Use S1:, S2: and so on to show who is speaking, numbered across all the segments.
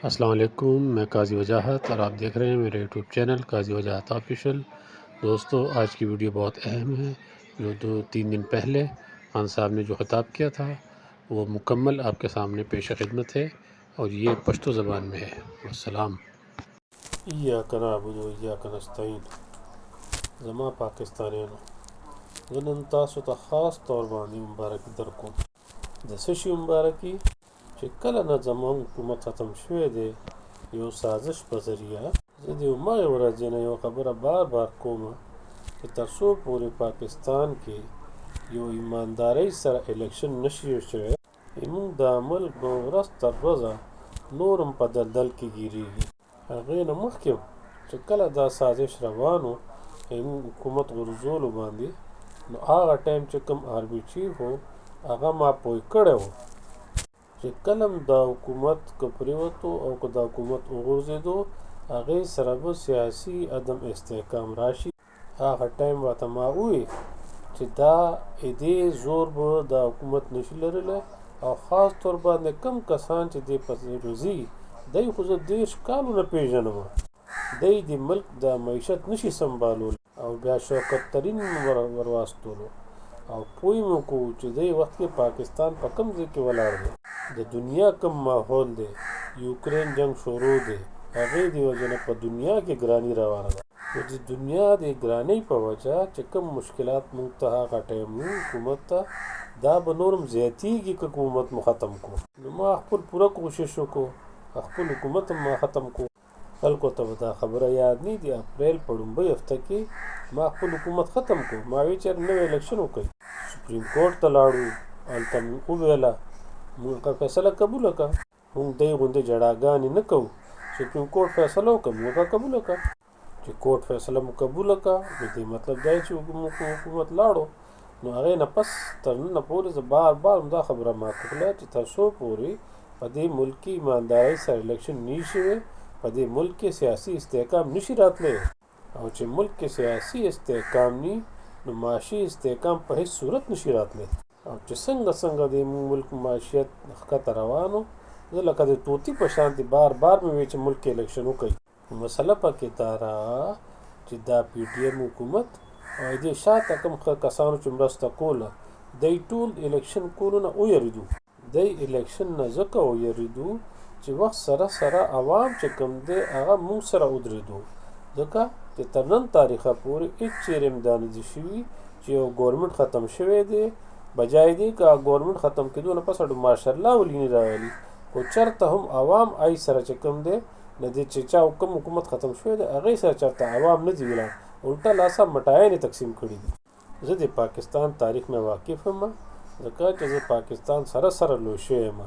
S1: अस्सलाम वालेकुम, मैं काज़ी वजाहत और आप देख रहे हैं मेरे यूट्यूब चैनल काज़ी वजाहत ऑफिशियल। दोस्तों, आज की वीडियो बहुत अहम है। जो 2-3 दिन पहले खान साहब ने जो ख़िताब किया था वो मुकम्मल आपके सामने पेश खिदमत है और ये पश्तो ज़बान में है। वस्सलाम।
S2: इय्याक नअबुदु व इय्याक नस्तईन। ज़मा पाकिस्तानियानो زه نن تاسو ته خاص طور باندې مبارکي درکوم. د څه شي مبارکي؟ چې کله نه زموږ حکومت ختم شوی دی، یو سازش په ذریعه زه د هماغې ورځې نه یو خبره بار بار کوم چې تر څو پورې پاکستان کې یو ایماندارۍ سره الیکشن نشي شوی، موږ دا ملک به ورځ تر ورځه نور هم په دلدل کې ګیرېږي. هغې نه مخکې چې کله دا سازش روان و موږ حکومت غورځولو باندې، نو هغه ټایم چې کوم آرمي چیف و هغه ما پوی کړی و چې کله دا حکومت که پرېوتو او که دا حکومت وغورځېدو هغې سره به سیاسي عدم استحکام راشي. هغه ټایم راته ما ووی چې دا دې زور به دا حکومت نشي لرلی او خاص طور باندې کم کسان چې دې پسې روزي دی خو زه 30 کالونه پېژنم، دی د ملک د معیشت نشي سنبالولی او بیا شوکت ترین ورواستولو او پوی مو کو چې دی وخت کې پاکستان په کم ځای کې ولاړ دی، د دنیا کم ماحول دی، یوکرین جنگ شروع دی، هغې د وجې نه په دنیا کې ګراني روانه ده. نو د دنیا د ګرانۍ په وجه چې کم مشکلات موږ ته هغه ټایم حکومت ته دا به نور هم زیاتېږي که حکومت مو ختم کړو. نو ما خپل پوره کوشش وکړو، خپل حکومت هم ما ختم کړو. خلکو ته به دا خبره یاد نه د اپریل په لومړۍ هفته کې ما خپل حکومت ختم کړو. ما وی چې نوی الیکشن وکړئ، سپریم کورټ ته لاړو، هلته مو وویله موږ فیصله قبوله کړه. موږ دی غوندې جړاګانې نه کوو، سپریم کورټ فیصله وکړه موږ قبوله کړه. چې کورټ فیصله مو قبوله کړه نو دې مطلب دی چې حکومت لاړو. نو هغې نه پس تر ننه پورې زه بار بار دا خبره ما کوله چې تر څو پورې په دې ملک کې ایماندارۍ سره الیکشن نه وي شوی، په دې ملک کې سیاسي استحکام نشي راتلی، او چې ملک کې سیاسي استحکام نی نو معاشي استحکام په هیڅ صورت نشي راتلی. او چې څنګه د ملک معاشیت ښکته روانو، زه لکه د طوطي په شانتې بار بار مې وی چې ملک کې الیکشن وکړئ. مسله پکې دا راغله چې دا پی ټي ایم حکومت او دې شاته کوم کسانو چې مرسته کوله دی ټول الیکشن کولو نه ویریدو. دی الیکشن نه ځکه ویریدو چې وخت سره سره عوام چې کوم دی هغه موږ سره ودرېدو، ځکه چې تر نن تاریخه پورې هېڅ چیرې هم دا نه دي شوي چې یو ګورمنټ ختم شوی دی، بجای دی که ګورمنټ ختم کېدو نه پس ماشاء الله ولینې راغلي، خو چېرته هم عوام آی سره چې کوم دی نه دی چې چا کوم حکومت ختم شوی دی هغې سره چېرته عوام نه دي ولاړ، الټه لاسه مټایانې تقسیم کړي دي. زه د پاکستان تاریخ نه واقف یم، ځکه چې زه پاکستان سره لوی شوی یم.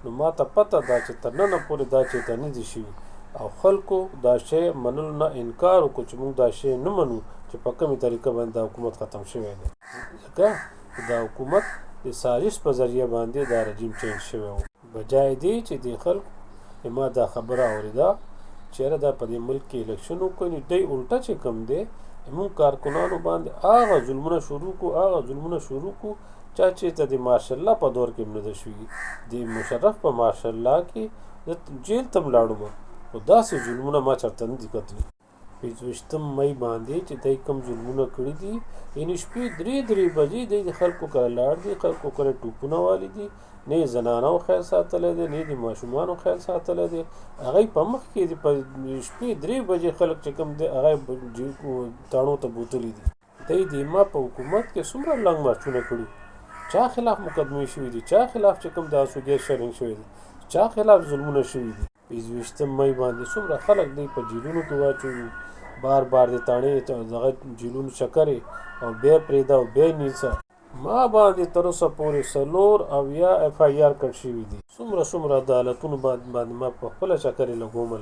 S2: نو ما ته پته ده چې تر ننه پورې دا چېرته نه دي شوي او خلکو دا شی منلو نه انکار وکړو چې موږ دا شی نه منو چې په کومې طریقه باندې دا حکومت ختم شوی دی، ځکه دا حکومت د سازش په ذریعه باندې دا رژیم چینج شوی و. بجای دی چې د خلکو ما دا خبره اورېده چېرې دا په دې ملک کې الیکشن وکړي، نو دی الټه چې کوم دی موږ کارکنانو باندې هغه ظلمونه شروع کړو چا چې ته د ماشاءالله په دور کې هم نه ده شوي. د مشرف په ماشاءالله کې زه جیل ته هم لاړم، خو داسې ظلمونه ما چېرته نه دي کتلي. 25 مۍ باندې چې دی کوم ظلمونه کړي دي، یعنې شپې 3 بجې دی د خلکو کره لاړ دي، خلکو کره ټوپونه والي دي، نه یې زنانو خیال ساتلی دی، نه یې د ماشومانو خیال ساتلی دی. هغې په مخ کې په شپې 3 بجې خلک چې کوم دی هغه تاڼو ته بوتلي دي. دی د ما په حکومت کې څومره لنګ مارچونه کړي، چا خلاف مقدمې شوي دي، چا خلاف چې کوم د اسودیت شرنګ شوی دی، چا خلاف ظلمونه شوي دي. 25 مۍ باندې څومره خلک دی په جیلونو کې واچوي، بار بار د تاڼې دغه جیلونو چکرې او بیا پرېږده او بیا نیسه. ما باندې تر اوسه پورې 4 اف آی آر کټ شوي دي. څومره عدالتونو باندې ما په خپله چکرې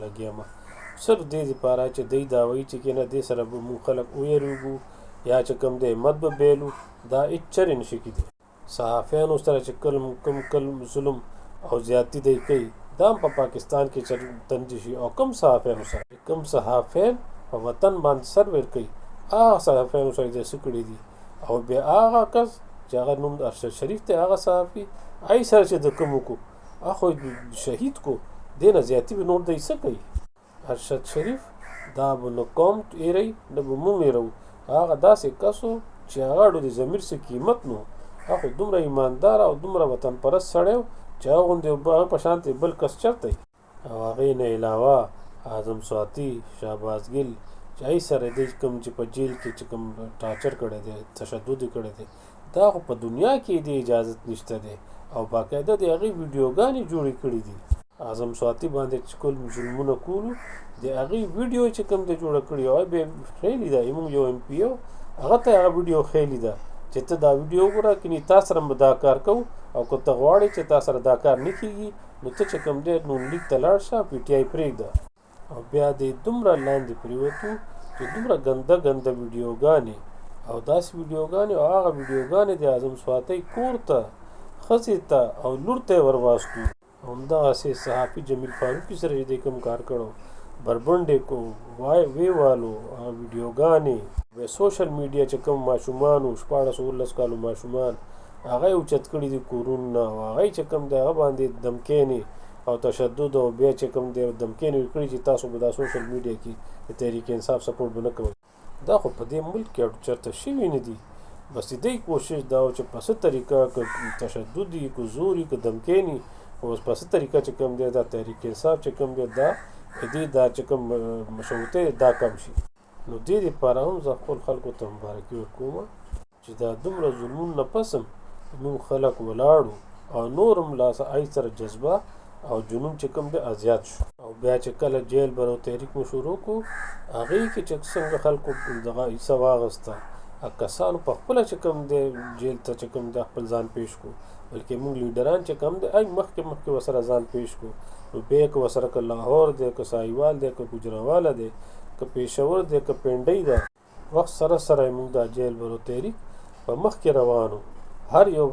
S2: لګیمه، صرف دې دپاره چې دی دا وایي چې کنه دې سره به موږ خلک ویریږو یا چې کوم دی همت به بیلو، دا هېڅ چرې نشي کېدی. صحافیانو سره چې کم ظلم او زیاتی دی کوي دا هم په پاکستان کې تنظیم شي، او کم صحافیانو سره کم صحافیان په وطن باندې سرور کوي هغه صحافیانو سره دې څه کړي دي، او بیا هغه کس چې هغه نوم ارشد شریف دی هغه صحافي آی سره چې د کوم کو اخو شهید کو دې نه زیاتي به نور دی څه کوي. ارشد شریف دا به نه قوم ایرئ نه به موږ ایرو. هغه داسې کس و چې هغه د ضمیر څه قیمت نو. هغه دومره ایماندار او دومره وطن پرست سړی و چې هغه غوندې هغه په شان بل کس چېرته وي. او هغې نه علاوه اعظم سواتی، شهباز ګل چې هغې سره دی کوم چې په جیل کې چې کوم ټارچر کړی دی، تشدد یې کړی دی، دا خو په دنیا کې د اجازت نشته دی او باقاعده د هغې ویډیوګانې جوړې کړي دي. اعظم سواتی باندې چې کوم ظلمونه کولو د هغې ویډیو چې کوم دی جوړه کړې او هغه به یې ښیلې ده. زموږ یو ایم پي هغه ته هغه ویډیو ښیلې ده چې ته دا ویډیو وګوره، کني تا سره به دا کار کوو او که ته غواړې چې تا سره دا کار نه کېږي نو ته چې کوم دی نون لیګ ته لاړ شه، پي ټي آی پرېږده. او بیا دې دومره لاندې پرېوتو چې دومره ګنده ګنده ویډیوګانې او داسې ویډیوګانې او هغه ویډیوګانې د اعظم سواتی کور ته، ښځې ته او لور ته یې ورواستو. همدغسې صحافي جمیل فاروقي سره چې دی کوم کار کړی بربنډې کو ویې والو هغه ویډیوګانې سوشل میډیا چې کوم ماشومان و 14-19 کالو ماشومان هغه یې اوچت کړي دي کورونه او هغه یې چې کوم دی هغه باندې دمکینې او تشدد او بیا چې کوم دی دمکینې کړي چې تاسو به دا سوشل میډیا کې د تحریک انصاف سپورټ به نه کوئ. دا خو په دې ملک کې چېرته شوي نه دي. بس د دې کوشش دا و چې په څه طریقه که تشدد وي، که زور وي، که دمکینې، اوس په څه طریقه چې کوم دی دا تحریک انصاف چې کوم دی دا دا چې کوم مشروطه دا کم شي. نو دې دپاره هم زه خپل خلکو ته مبارکي ورکوم چې دا دومره ظلمونو نه پس هم موږ خلک ولاړو او نور هم لا ای سره جذبه او جنون چې کوم دی ازیات شو. او بیا چې کله جیل برو تحریک مو شروع کړو هغې کې چې څنګه خلکو دغه حصه واخیسته، کسانو په خپله چې کوم دی جیل ته چې کوم دی خپل ځان پیش کړو، بلکې موږ لیډران چې کوم دی مخکې ورسره ځان پیش کړو. نو بیا که ورسره که لاهور دی، که سایوال دی، که ګوجرانواله دی، که پېښور دی، که پنډۍ ده، وخت سره سره یې موږ دا جیل برو تحریک په مخکې روانو. هر یو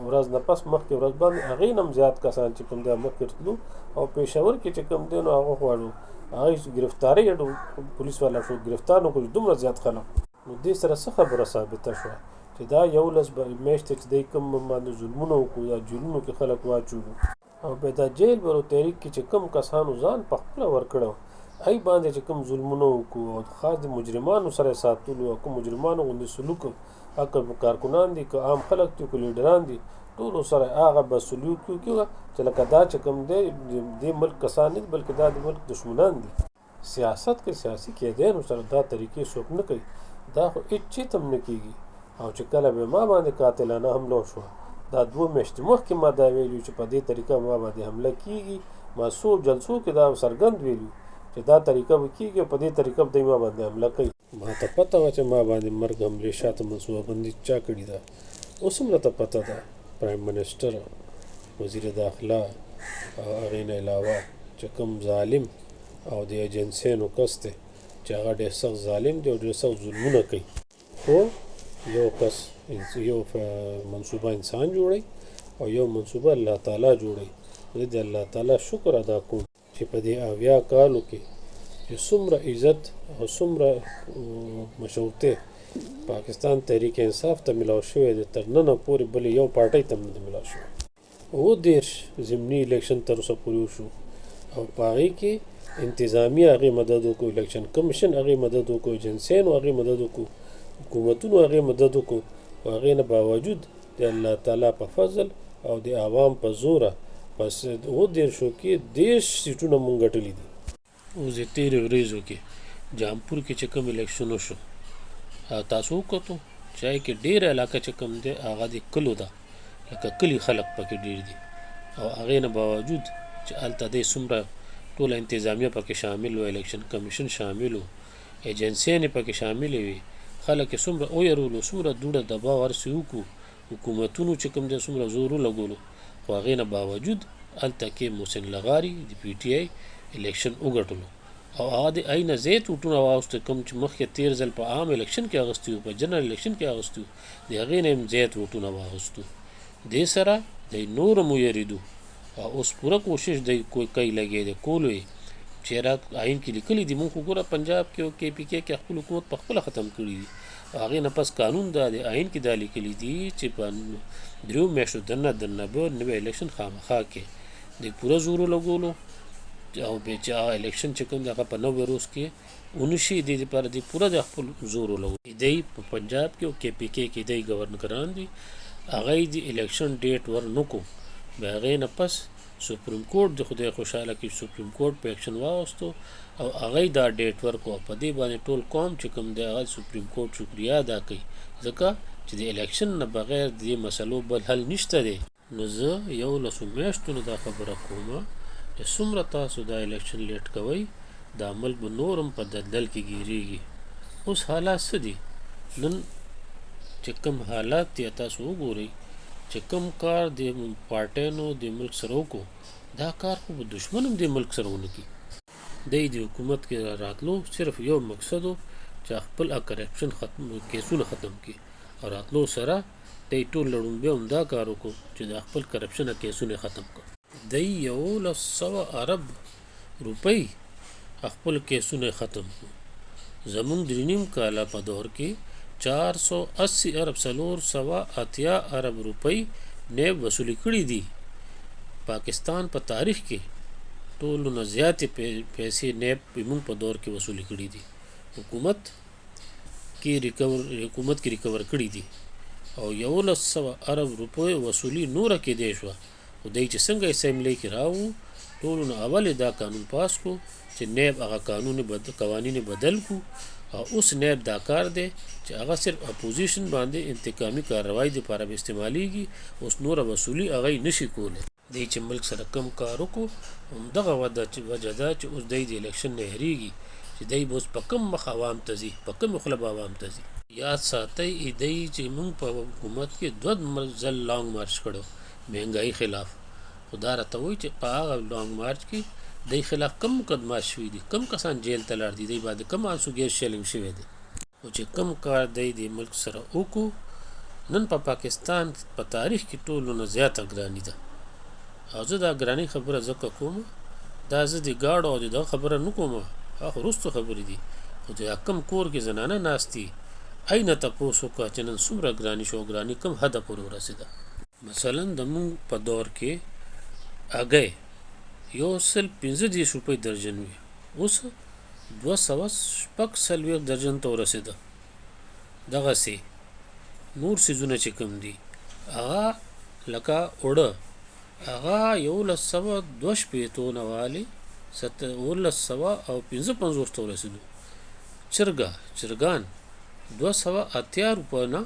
S2: ورځ نه پس مخکې ورځ باندې هغې نه هم زیات کسان چې کوم دی مخکې تلو او پېښور کې چې کوم دی نو هغه غواړو هغې ګرفتارۍ پولیس والا شو ګرفتار نه کړو دومره زیات خلک. نو دې سره څه خبره ثابته شوه چې دا 11 میاشتې چې دی کوم باندې ظلمونه وکړو، دا جیلونو کې خلک واچولو او بیا دا جیل برو تحریک کې چې کوم کسانو ځان په خپله ورکړی ای باندې چې کوم ظلمونه وکړو او خاص د مجرمانو سره یې ساتلو او کوم مجرمانو غوندې سلوک که کارکنان دي، که عام خلک دي، که لیډران دي، ټولو سره هغه به سلوک وکړي چې لکه دا چې کوم دی دې ملک کسان نه دي بلکې دا د ملک دشمنان دي. سیاست کې سیاسي کېدیانو سره دا طریقې څوک نه کوي، دا خو هېڅ چېته هم نه کېږي. او چې کله به ما باندې قاتلانه حمله وشوه دا 2 میاشتې مخکې ما دا ویلي چې په دې طریقه ما باندې حمله کېږي، ما څو جلسو کې دا څرګند ویلي چې دا طریقه به کېږي او په دې طریقه به دوی ما باندې حمله کوي. ما ته پته وه چې ما باندې مرګ حملې شاته منصوبه بندي چا کړې ده. اوس هم راته پته ده پرایم منسټر، وزیر داخله او هغې نه علاوه چې کوم ظالم او د ایجنسیانو کس دی چې هغه ډېر سخت ظالم دی او ډېر سخت ظلمونه کوي. خو یو کس یو منصوبه انسان جوړی او یو منصوبه الله تعالی جوړی. زه د الله تعالی شکر ادا کوم چې په دې 80 کالو کې چې څومره عزت او څومره مشروطه پاکستان تحریک انصاف ته ملاو شوی دی تر ننه پورې بلې یو پارټۍ ته هم نه ملاو شوی. 30 ضمني الیکشن تر اوسه پورې وشو او په هغې کې انتظامیه هغې مدد وکړو، الیکشن کمیشن هغې مدد وکړو، ایجنسیانو هغې مدد وکړو، حکومتونو هغې مدد وکړو. خو هغې نه باوجود د الله تعالی په فضل او د عوام په زوره پس 30 کې 30 سیټونه مونږ ګټلي دي. اوس د تېرې ورځو کې جامپور کې چې کوم الیکشن وشو تاسو وکتو چې هغې کې ډېره علاقه چې کوم دی هغه د کلو ده، لکه کلي خلک پکې ډېر دي او هغې نه باوجود چې هلته دی څومره ټوله انتظامیه پکې شامل و، الیکشن کمیشن شامل و، ایجنسیانې پکې شاملې وي، خلک یې څومره ویرولو، څومره دوړه دباو هرڅه وکړو، حکومتونو چې کوم دی څومره زور ولګولو، خو هغې نه باوجود هلته کې محسن لغاري د پي ټي آی الیکشن وګټلو او هغه د ای نه زیات ووټونه واغوستو کوم چې مخکې تېر ځل په عام الیکشن کې اخیستي وو، په جنرال الیکشن کې اخیستي وو، د هغې نه هم زیات ووټونه واغوستو. دې سره دی نور هم ویرېدو او اوس پوره کوشش دی کوي لګی دی کولو یې چې آئین کې لیکلي دي. مونږ خو ګوره پنجاب کې او کې پي کې خپل حکومت په خپله ختم کړي دي، هغې نه پس قانون دا د آئین کې دا لیکلي دي چې په 3 میاشتو دننه به نوی الیکشن خامخا کې د پوره زورو لګولو
S1: او بیا چې هغه الیکشن چې کوم دی هغه په 90 روز کې ونشي دې لپاره دی پوره د خپل زور ولګوي. دی په پنجاب کې او کې پی کې کې دی ګورنران دي هغه د الیکشن ډیټ ورنکو بیا هغې نه پس سپریم کورټ د خدای خوشحاله کې سپریم کورټ په اکشن واغوستو او هغه دا ډیټ ورکو په دې باندې ټول قوم چې کوم دی هغه سپریم کورټ شکریا ادا کوي ځکه چې د الیکشن نه بغیر د مسلو بل حل نشته دی. نو زه 11 میاشتو نه دا خبره کومه چې څومره تاسو دا الیکشن لیټ کوئ دا ملک به نورم په دلدل کې ګیریږي. اوس حالات څه دي نن چې کوم حالات دی تاسو وګورئ چې کوم کار د پارټیانو د ملک سره وکړو دا کار خو به دشمن هم د ملک سره ونه کړي. دی د حکومت کې راتلو صرف یو مقصد و چې خپل کرپشن ختم کیسونه ختم کړي او راتلو سره دی ټول لړومبی هم دا کار وکړو چې د خپل کرپشن کیسونه ختم کړي. دی 1100 ارب روپۍ خپل کیسونه ختم کړو. زمونږ د نیم کاله په دور کې 480 ارب 480 ارب روپۍ نیب وصولې کړي دي. پاکستان په تاریخ کې ټولو نه زیاتې پیسې نیب موږ په دور کې وصولې کړي دي. حکومت کې ریکور کړي دي او 1100 ارب روپۍ وصولي نوره کې دی شوه. خو دی چې څنګه اسمبلی کې راوو ټولو نه اول دا قانون پاس کو چې نیب هغه قوانین بدل کو او اوس نیب دا کار دی چې هغه صرف اپوزیشن باندې انتقامي کاروایی لپاره به استعمالیږي. اوس نوره وصولي هغه نشي کولی. دی چې ملک سره کم کار وکړو همدغه وجه ده چې اوس دی د الیکشن نه هېرېږي چې دی به اوس په کوم مخ عوام ته ځي په کومې خوله به عوام ته ځي. یاد ساتئ دی چې موږ په حکومت کې 2 ځل لانګ مارچ کړو مهنګایي خلاف. خو دا راته وایي چې په هغه لانګ مارچ کې دی خلاف کم مقدمات شوي دي کم کسان جیل ته لاړ دي دی باندې کم آنسوګیر شیلنګ شوی دی. او چې کم کار دی د ملک سره وکړو نن په پاکستان په تاریخ کې ټولو نه زیاته ګراني ده. او زه دا ګراني خبره ځکه کوم دا زه د ګاډو او د خبره نه کوم هغه وروستو خبرې دي. خو د کم کور کې زنانه ناستي اینه تپوس وکړه چې نن څومره ګراني شو ګراني کم حده پورې ورسېده. مثلا د مونږ په دور کې هګۍ 115 روپۍ درجن وي اوس 240 درجن ته ورسېده. دغسې نور څیزونه چې کوم دي هغه لکه اوړه هغه 1102 نه والي 1955 ته ورسېدو. چرګان 280 روپۍ نه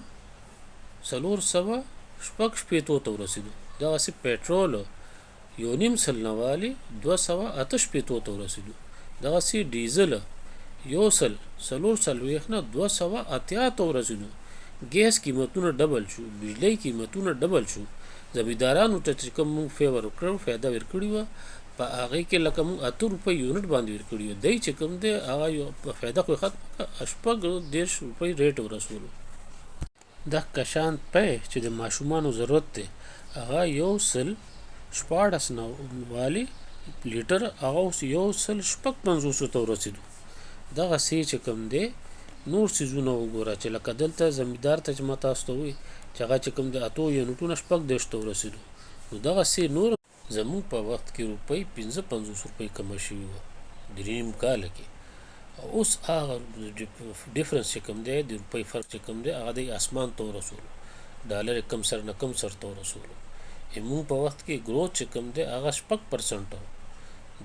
S1: 460 ته ورسېدو. دغسې پېټرول 1.5 نه والي 288 ته ورسېدو. دغسې ډیزل 140 نه 280 ته ورسېدو. ګیس قیمتونه ډبل شو بجلی قیمتونه ډبل شو. زمیندارانو ته چې کوم مونږ فیور ورکړو فایده ورکړې وه په هغې کې لکه مونږ 8 روپۍ یونټ باندې ورکړي وو. دی چې کوم دی هغه یو فایده خو یې ختمه کړه 30 روپۍ ریټ ورسولو. دا کشان پی چې د ماشومانو ضرورت دی هغه 114 نه والي لیټر هغه اوس 155 ته ورسېدو. دغسې چې کوم دی نور څیزونه وګوره چې لکه دلته زمیندار ته چې ما تاسو ته وایي چې هغه چې کوم د 8 یونټونه 14 ته ورسېدو. نو دغسې نور زموږ په وخت کې روپۍ 55 روپۍ کمه شوي وه د نیم کاله کې. اوس هغه ډیفرنس چې کوم دی د روپۍ فرق چې کوم دی هغه د اسمان ته ورسولو. ډالر کم سر نه کم سر ته ورسولو. موږ په وخت کې ګروث چې کوم دی هغه 6% و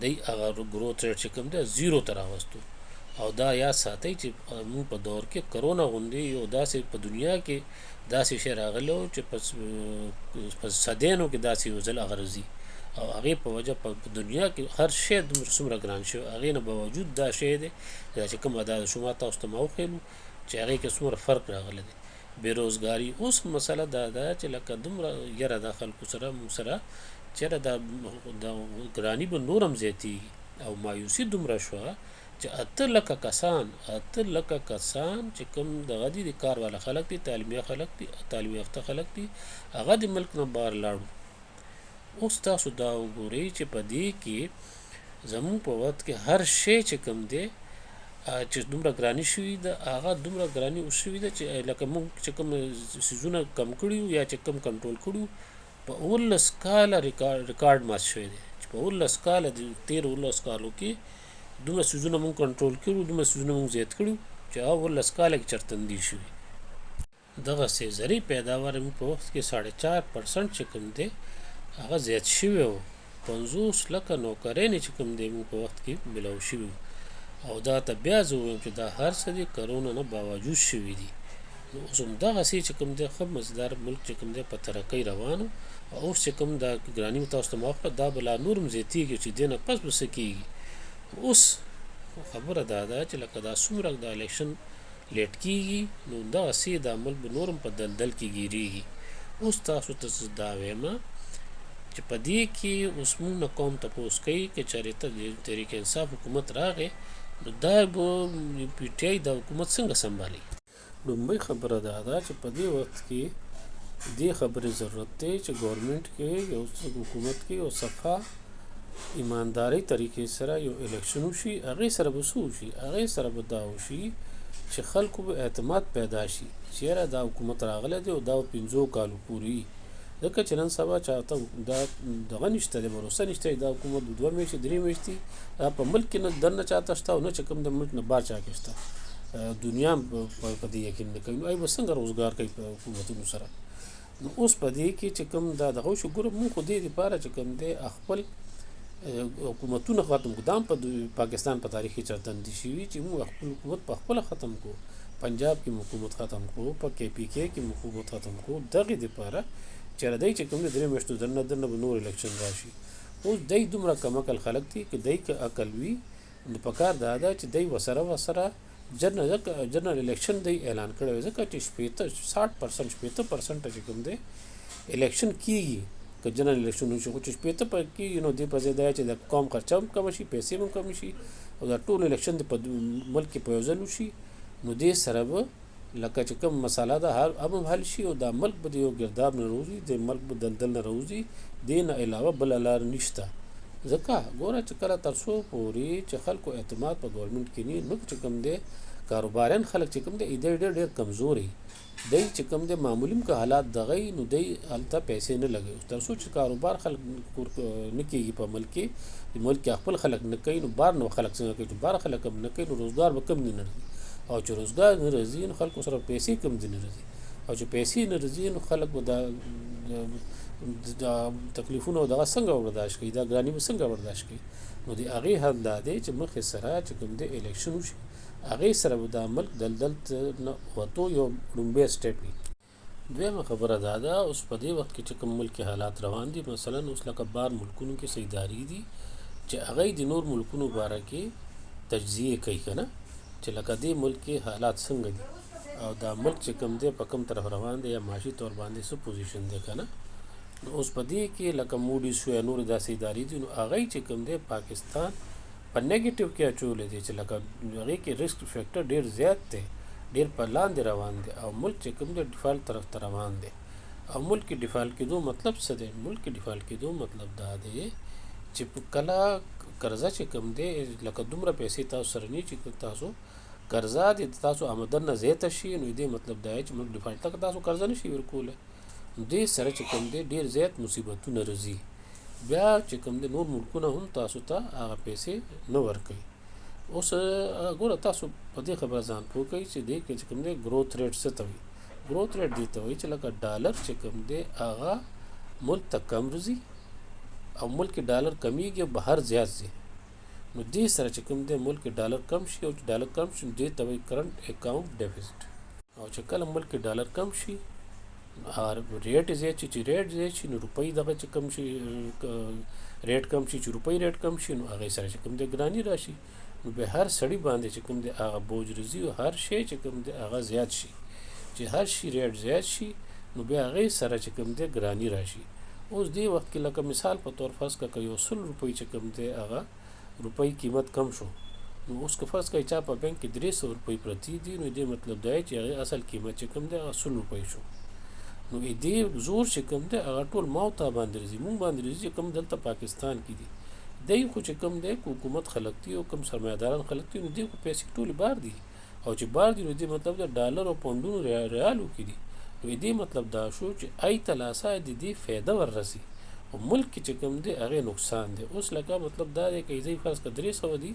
S1: دی هغه ګروث ریټ چې کوم دی 0 ته راوستو. او دا یاد ساتئ چې موږ په دور کې کرونا غوندې یو داسې په دنیا کې داسې شی راغلی و چې په صدیانو کې داسې یو ځل هغه راځي او هغې په وجه په دنیا کې هر شی څومره ګران شوی هغې نه باوجود دا شی دی دا چې کومه دا شما تاسو ته ما وښیلو چې هغې کې څومره فرق راغلی دی. بېروزګاري اوس مسله دا ده چې لکه دومره یره د خلکو سره موږ سره چېرې دا ګراني به نور هم زیاتېږي او مایوسي دومره شوه چې 8 لکه کسان چې کوم دغه دي د کار والا خلک دي تعلیم یافته خلک دي هغه د ملک نه بهر لاړو. اوس تاسو دا وګورئ چې په دې کې زموږ په وخت کې هر شی چې کوم دی چې دومره ګراني شوي ده هغه دومره ګراني اوس شوي ده چې لکه موږ چې کوم څیزونه کم کړي یا چې کم کنټرول کړي په 19 کاله ریکارډ مات شوی دی چې
S2: په 19 کاله د 13 کالو کې دومره سیزونه مونږ کنټرول کړو، دومره سیزونه مونږ زیات کړو چې هغه 19 کاله کې چرتندي شوي. دغسې زرعي پیداوار مونږ په وخت کې 4.5% چې کوم دی هغه زیات شوی و. 50 لکه نوکرانې چې کوم دی مونږ په وخت کې ملاو شوي و. او دا ته بیا زه ووایم چې دا هر څه د کرونا نه باوجود شوي دي. نو اوس همدغسې چې کوم دی ښه مزدار ملک چې کوم دی په ترقۍ روان و. او اوس چې کوم دا ګراني مو تاسو ته ما وکړه دا به لا نور هم زیاتېږي چې دې نه پس به څه کېږي. اوس خبره دا ده چې لکه دا څومره د الیکشن لیټ کېږي نو دغسې دا ملک به نور هم په دلدل کې ګیرېږي. اوس تاسو ته زه دا وایم چې په دې کې اوس مونږ نه قوم تپوس کوي که چېرې ته د تحریک انصاف حکومت راغی نو دا به پی ټي آی دا حکومت څنګه سنبالي. لومړۍ خبره دا ده چې په دې وخت کې دې خبرې ضرورت دی چې ګورنمنټ کې یو حکومت کې یو صفا ایماندارۍ طریقې سره یو الیکشن وشي. هغې سره به څه وشي؟ هغې سره به دا وشي چې خلکو به اعتماد پیدا شي چې یاره دا حکومت راغلی دی او دا 5 کالو پورې ځکه چې نن سبا چاته دا دغه نشته دی، بروسه نشته دی. دا حکومت 2 میاشتې 3 میاشتې په ملک کې نه دننه چاته شته او نه چې کوم د ملک نه بار چا کې شته. دنیا په دې یقین نه کوي نو ای به څنګه روزګار کوي په حکومتونو سره. نو اوس په دې کې چې کوم دا دغه شو ګوره مونږ خو دې دپاره چې کوم دی خپل حکومتونه ختم کړو. دا هم په پاکستان په تاریخ کې چرتندي شوي چې موږ خپل حکومت په خپله ختم کړو. پنجاب کې حکومت ختم کړو، په کې پی کې حکومت ختم کړو. دغې دپاره چې دی چې کوم دی 3 میاشتو دننه به نور الیکشن راشي. اوس دی دومره کم عقل خلک دي که دی که عقل وي نو پکار دا ده چې دی ورسره جنرال الیکشن دی اعلان کړی وي ځکه چې 60% چې کوم دی الیکشن کېږي که جنرال الیکشن وشي خو چې 60% کېږي نو دې په ځای دا چې د قوم خرچه هم کمه شي، پیسې هم کمې شي او دا ټول الیکشن د په ملک کې په یو ځل وشي نو دې سره به لکه چې کوم مساله ده هم حل شي او دا ملک به د یو ګرداب نه راوځي، د ملک به دلدل نه راوځي. دې نه علاوه بله لار نشته. ځکه ګوره چې کله تر څو پورې چې خلکو اعتماد په ګورنمنټ کې نه نو چې کوم دی کاروباریان خلک چې کوم دی ډېر کمزوري دی چې کوم دی معمولي که حالات دغه نو دی هلته پیسې نه لګوي. تر څو چې کاروبار خلک نه کېږي په ملک کې د ملک کې خپل خلک نه کوي نو بار نه خلک څنګه کوي. بار خلک هم نه کوي نو روزګار به کم نه راځي او چې روزګار نه راځي نو خلکو سره پیسې کم دي نه راځي او چې پیسې نه راځي نو خلک به دا تکلیفونه او دغه څنګه برداشت کوي، دا ګراني به څنګه برداشت کوي. نو د هغې حل دا دی چې مخکې سره چې کوم دی الیکشن وشي هغې سره به دا ملک دلدل نه وتو یو لومبی سټیپ وي. دویمه خبره دا ده اوس په دې وخت کې چې کوم ملکي حالات روان دي مثلا اوس لکه بار ملکونو کې سیداري دي چې هغه د نور ملکونو باره کې تجزیه کوي که نه چې لکه دې ملک کې حالات څنګه دي او دا ملک چې کوم دی په کوم طرف روان دی یا معاشي طور باندې څه پوزیشن دی که نه. نو اوس په دې کې لکه موډي شو یا نور داسې ادارې دي نو هغې چې کوم دی پاکستان په نیګیټیو کې اچولی دی چې لکه هغې کې رسک فیکټر ډېر زیات دی، ډېر په لاندې روان دی او ملک چې کوم دی ډیفالټ طرف ته روان دی. او ملک کې ډیفالټ کېدو مطلب څه دی؟ ملک کې ډیفالټ کېدو مطلب دا دی چې کله قرضه چې کوم دی لکه دومره پیسې تاسو سره نه چې تاسو قرضه دې تاسو آمدن نه زیاته شي نو دې مطلب دا دی چې ملک ډیفالټ ته تاسو قرضه نه شي ورکولی نو دې سره چې کوم دی ډېر زیات مصیبتونه راځي. بیا چې کوم دی نور ملکونه هم تاسو ته هغه پیسې نه ورکوي. اوس ګوره تاسو په دې خبره ځان پوه کوئ چې دې کې چې کوم دی ګروث ریټ څه ته وایي. ګروث ریټ دې ته وایي چې لکه ډالر چې کوم دی هغه ملک ته کم راځي او ملک کې ډالر کمیږي او بهر زیات ځي نو دې سره چې کوم دی ملک کې ډالر کم شي او چې ډالر کم شي دې ته وایي کرنټ اکاؤنټ ډیفیسټ. او چې کله ملک کې ډالر کم شي ریټ زیات شي، چې ریټ زیات شي نو روپۍ دغه چې کم شي ریټ کم شي چې روپۍ ریټ کم شي نو هغې سره چې کوم دی ګراني راشي نو بیا هر سړي باندې چې کوم دی هغه بوج راځي او هر شی چې کوم دی هغه زیات شي. چې هر شي ریټ زیات شي نو بیا هغې سره چې کوم دی ګراني راشي. اوس دې وخت کې لکه مثال په طور فرض کړه که یو 100 روپۍ چې کوم دی هغه روپۍ قیمت کم شو نو اوس که فرض کړئ چا په بینک کې 300 روپۍ پرتې دي نو دې مطلب دا دی چې هغې اصل قیمت چې کوم دی هغه 100 روپۍ شو. نو دې زور چې کوم دی هغه ټول ما او تا باندې راځي، مونږ باندې راځي چې کوم دلته پاکستان کې دي. دی خو چې کوم دی حکومت خلک دي او کوم سرمایه‌داران خلک دي نو دې خو پیسې ټولې بار دي او چې بار دي نو دې مطلب د ډالر او پونډونو ریالو کې دي. نو دې مطلب دا شو چې ای تلاسه د دې فایده وررسي او ملک کې چې کوم دی هغه نقصان دی. اوس لکه مطلب دا دی که یې فرض کړه 300 دي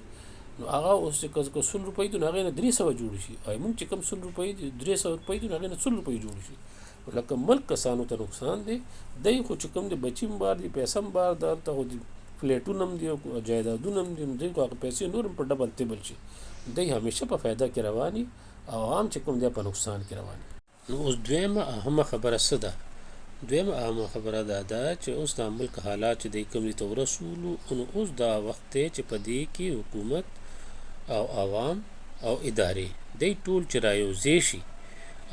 S2: نو هغه اوس چې که 100 روپۍ دي نو هغې نه 300 جوړ شي او موږ چې کوم 100 روپۍ دي 300 روپۍ دي نو هغې نه 100 روپۍ جوړ شي. لکه ملک کسانو ته نقصان دی دی خو چې کوم دی بچي هم بار دي پیسه هم بار ده هلته خو فلیټونه هم دي او جایدادونه هم دي نو دوی خو هغه پیسې نور هم په ډبل تیبل شي دی همیشه په فایده کې رواني او عام چې کوم دی په نقصان کې رواني. نو اوس دویمه اهمه خبره څه ده؟ دویمه اهمه خبره دا ده چې اوس د ملک حالات چې دی کوم دي ته ورسولو نو اوس دا وخت دی چې په دې کې حکومت او عوام او ادارې دی ټول چې رايوځای شي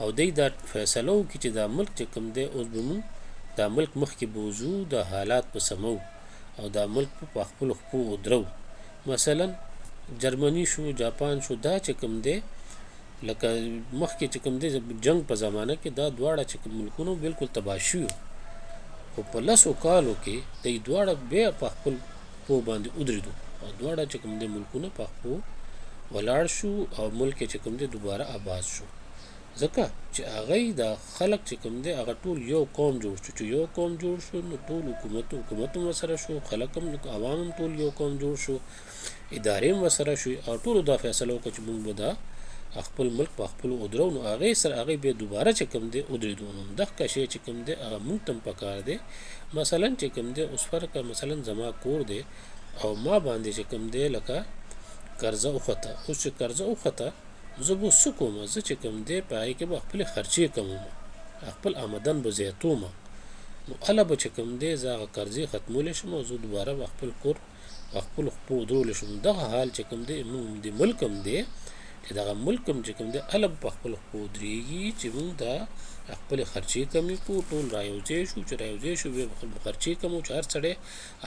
S2: او دی دا فیصله وکړي چې دا ملک چې کوم دی اوس به مونږ دا ملک مخکې بوځو د حالات په سمو او دا ملک په خپلو خپو ودرو. مثلا جرمني شو جاپان شو دا چې کوم دی لکه مخکې چې کوم دی جنگ په زمانه کې دا دواړه چې کوم ملکونو بالکل تباه شوي خو په 10 کالو کې دی دواړه بیا په خپل پو باندې ودرېدو او دواړه چې کوم دی ملکونه په خپو ولاړ شو او ملک چې کوم دی دوباره آباد شو. ځکه چې هغه د خلک چې کوم دی هغه ټول یو قوم جوړ شو چې یو قوم جوړ شو نو ټول حکومت هم سره شو خلک هم عوام هم ټول یو قوم جوړ شو ادارې هم سره شو او ټول دا فیصله وکړه چې موږ به دا خپل ملک په خپل ودرو نو هغه سره هغه به دوباره چې کوم دی ودرېدو نو دغه شی چې کوم دی هغه موږ تم پکار دی. مثلا چې کوم دی اوس فرق مثلا زما کور دی او ما باندې چې کوم دی لکه قرضه وخته اوس چې قرضه وخته زه به څه کوم زه چې کوم دی په هغې کې به خپلې خرچې کموم خپل آمدن به زیاتوم نو هله به چې کوم دی زه هغه قرضې ختمولی شم او زه دوباره به خپل کور په خپلو خپو ودرولی شم. دغه حال چې کوم دی موږ د ملک هم دی چې دغه ملک هم چې کوم دی هله به په خپلو خپو ودرېږي چې موږ دا خپلې خرچې کمې کړو ټول رايوځای شو چې رايوځای شو بیا به خرچې کمو چې هر سړی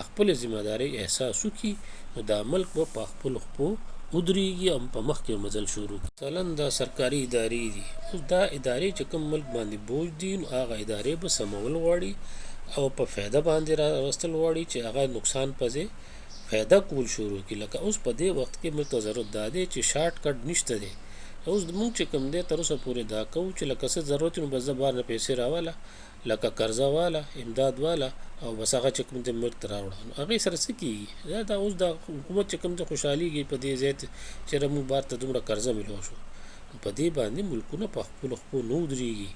S2: خپلې ذمهدارۍ احساس وکړي نو دا ملک به په خپلو خپو ودرېږي او په مخکې مزل شروع کړي. مثلا دا سرکاري ادارې دي اوس دا ادارې چې کوم ملک باندې بوج دي نو هغه ادارې به سمول غواړي او په فایده باندې راوستل غواړي چې هغه نقصان پځې فایده کول شروع کړي. لکه اوس په دې وخت کې موږ ته ضرورت دا دی چې شارټ کټ نشته دی. اوس موږ چې کوم دی تر اوسه پورې دا کوو چې لکه څه ضرورت نو بس بار نه پیسې راواله لکه قرضه والا امداد والا او بس هغه چې کوم دی ملک ته راوړه نو هغې سره څه کېږي دا اوس د حکومت چې کوم دی خوشحالېږي په دې ځای چې موږ بار ته دومره قرضه میلاو شو په دې باندې ملکونه په خپلو خپو نه ودرېږي.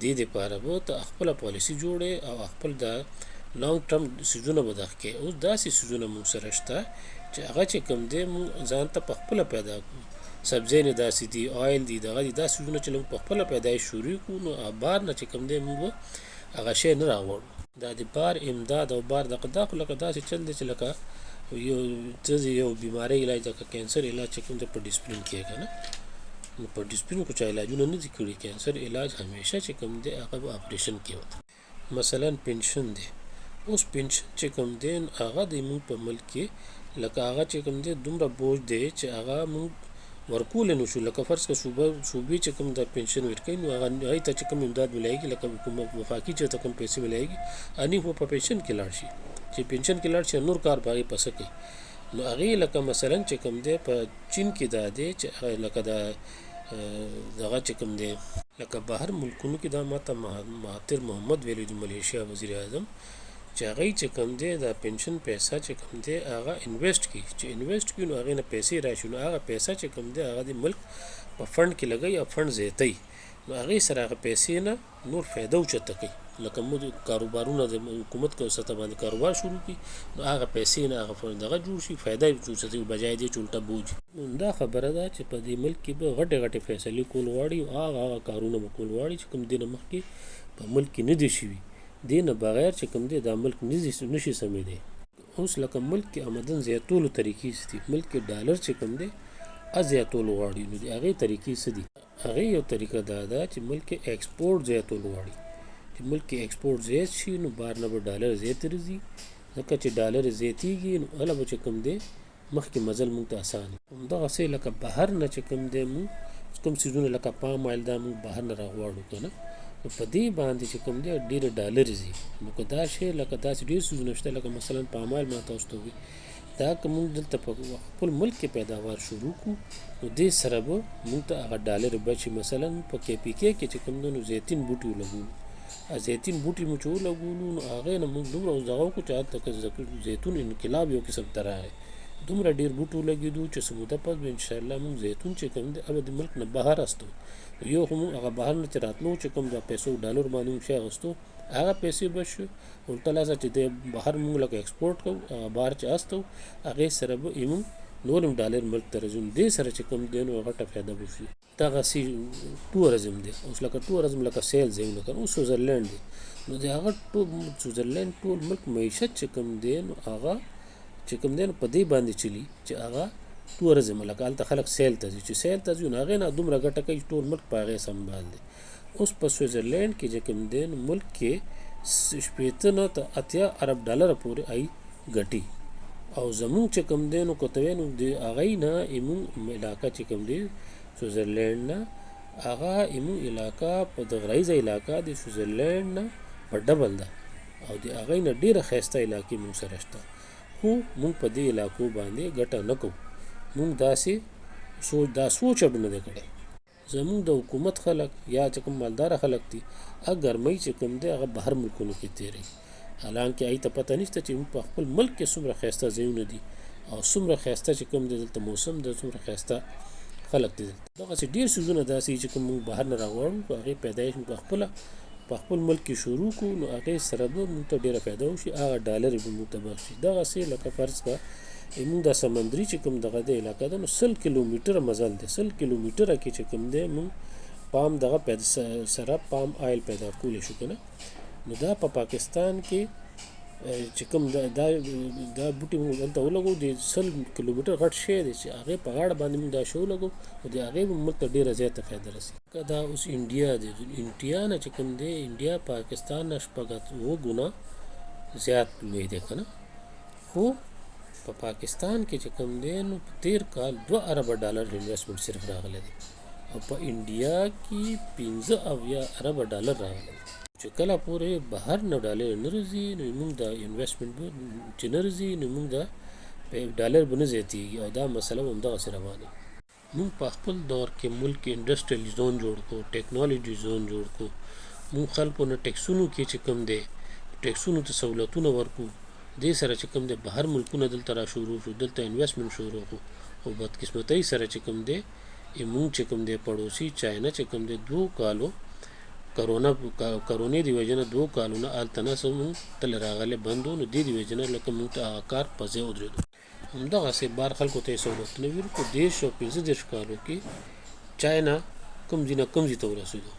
S2: دې دپاره به ته خپله پالیسي جوړې او خپل د لانګ ټرم سیزونه به دغه کې اوس داسې سیزونه موږ سره شته چې هغه چې کوم دی موږ ځان ته په خپله پیدا کړو سبزی نه داسې دي آیل دي دغه دي دا سیزونه چې موږ په خپله پیدایش شروع کړو نو بار نه چې کوم دی موږ هغه شی نه راوړو. دا د بار امداد او بار دغه دا خو لکه داسې چل دی چې لکه یو بیمارۍ علاج لکه کینسر علاج چې کوم دی په ډسپلین کې که نه نو په ډسپلین خو چا علاجونه نه دي کړي کینسر علاج همیشه چې کوم دی هغه به اپریشن کې وته. مثلا پنشن دی اوس پنشن چې کوم دی هغه د موږ په ملک کې لکه هغه چې کوم دی دومره بوج دی چې هغه موږ ورکول نه شو. لکه فرض کړه صوبې چې کوم د پنشن ورکوي نو هغې ته چې کوم امداد ملایږي لکه حکومت وفاقي چې ته کوم پیسې ملایږي اني خو په پنشن کې لاړ شي چې پنشن کې لاړ شي نور کار به هغې پسه کوي نو هغې لکه مثلا چې کوم دی په چین کې دا دی چې لکه دغه چې کوم دی لکه بهر ملکونو کې دا ماته مهاتر محمد ویلي د ملیشیا وزیر اعظم چې هغه چې کوم دی دا پنشن پیسې چې کوم دی هغه انویسټ کړي چې انویسټ کړي نو هغې نه پیسې راشي نو هغه پیسې چې کوم دی هغه د ملک په فنډ کې لګوي او فنډ زیاتوي نو هغې سره هغه پیسې نه نور فایده اوچته کوي. لکه موږ کاروبارونه د حکومت په سطح باندې کاروبار شروع کړي نو هغه پیسې نه هغه دغه جوړ شي فایده یې اوچتوي بجای دې چې الټه بوج. دا خبره ده چې په دې ملک کې به غټې غټې فیصلې کول غواړي او هغه کارونه به کول غواړي چې کوم دې نه مخکې په ملک کې نه دي شوي دې نه بغیر چې کوم دی دا ملک نشي سمېدی. اوس لکه ملک کې آمدن زیاتولو طریقې څه دي ملک کې ډالر چې کوم دی زیاتولو غواړي نو د هغې طریقې څه دي هغې یو طریقه دا ده چې ملک کې ایکسپورټ زیاتولو غواړي چې ملک کې ایکسپورټ زیات شي نو بهر نه به ډالر زیات راځي ځکه چې ډالر زیاتېږي نو هله به چې کوم دی مخکې مزل موږ ته اسانه همدغسې لکه بهر نه چې کوم دی موږ کوم څیزونه لکه پام آیل دا موږ بهر نه راغواړو که نه نو په دې باندې چې کوم دی ډېره ډالر ځي نو که دا شی لکه داسې ډېر څیزونه شته لکه مثلا پام آیل ما تاسو ته ووایي دا که موږ دلته په خپل ملک کې پیداوار شروع کړو نو دې سره به موږ ته هغه ډالر بچي. مثلا په کې پی کې چې کوم دی نو زیتون بوټي ولګوو زیتون بوټي مو چې ولګولو نو هغې نه موږ دومره اوس دغه وکړو چې هلته زیتون انقلاب یو قسم ته راغی دومره ډېر بوټي ولګېدو چې څه موده پس به انشاءالله موږ زیتون چې کوم دی هغه د ملک نه بهر استو یو خو موږ هغه بهر نه چې راتلو چې کوم د پیسو ډالر باندې موږ شی اخیستو هغه پیسې به شو الټه لاسه چې د بهر موږ لکه ایکسپورټ کوو هغه بهر چې استو هغې سره به موږ نور هم ډالر ملک ته راځو دې سره چې کوم دی نو غټه فایده به شي دغسې ټوریزم دی اوس لکه ټوریزم لکه سیل ځایونه که اوس سویزرلینډ دی نو د هغه ټول سویزرلینډ ټول ملک معیشت چې کوم دی نو هغه چې کوم دی نو په دې باندې چلی چې هغه ټوریزم لکه هلته خلک سیل ته ځي چې سیل ته ځي نو هغې نه دومره ګټه کوي ټول ملک په هغې سنبال دی اوس په سویزرلینډ کې چې کوم دی نو ملک کې 80 نه تر 80 ارب ډالره پورې آی ګټي او زمونږ چې کوم دی نو که ته وایې نو د هغې نه زمونږ علاقه چې کوم دی سویزرلینډ نه هغه زمونږ علاقه په د غرایزه علاقه د سویزرلینډ نه په ډبل ده او د هغې نه ډېره ښایسته علاقې موږ سره شته خو موږ په دې علاقو باندې ګټه نه کوو موږ داسې سوچ هم نه دی کړی زمونږ د حکومت خلک یا چې کوم مالداره خلک دي هغه ګرمۍ چې کوم دی هغه بهر ملکونو کې تېروي حالانکه هغې ته پته نشته چې موږ په خپل ملک کې څومره ښایسته ځایونه دي او څومره ښایسته چې کوم دی دلته موسم ده څومره ښایسته خلک دي دلته دغسې ډېر څیزونه داسې چې کوم موږ بهر نه راغواړو په هغې پیدایش په خپل ملک کې شروع کړو نو هغې سره به موږ ته ډېره فایده وشي هغه ډالر به موږ ته بخشي دغسې لکه فرض کړه موږ دا سمندري چې کوم دغه د علاقه ده نو 100 کیلومتره مزل دی 100 کیلومتره کې چې کوم دی موږ پام دغه سره پام آیل پیدا کولی شو که نه نو دا په پاکستان کې چې کوم دا بوټي موږ دلته ولګو د 100 کیلومتر غټ شی دی چې هغې په غاړه باندې موږ دا شی ولګو او د هغې به موږ ته ډېره زیاته فایده رسي که دا اوس انډیا دی انډیا نه چې کوم دی انډیا پاکستان نه 7 ګنا زیات لوی دی که نه خو په پاکستان کې چې کوم دی نو په 13 کال 2 اربه ډالر انویسټمنټ صرف راغلی دی او په انډیا کې 15 اربه ډالر راغلی دی چې کله پورې بهر نه ډالر نه راځي نو موږ دا انویسټمنټ به چې نه راځي نو موږ دا ډالر به نه زیاتېږي او دا مسله به همدغسې روانه موږ په خپل دور کې ملک کې انډسټریل زون جوړ کړو ټیکنالوجي زون جوړ کړو موږ خلکو نه ټیکسونو کې چې کوم دی ټیکسونو ته سهولتونه ورکړو دې سره چې کوم دی بهر ملکونه دلته را شروع شو دلته انویسټمنټ شروع کړو او بدقسمتۍ سره چې کوم دی موږ چې کوم دی پړوسي چاینا چې کوم دی 2 کالو کرونې دی وجه نه 2 کالونه هلته نه څه موږ تل راغلی بند و نو دې دی وجه نه لکه موږ ته هغه کار په ځای ودرېدو همدغسې بار خلکو ته یې سهولتونه ورکړو 15 کالو کې چاینا کوم ځای نه کوم ځای ته ورسېدو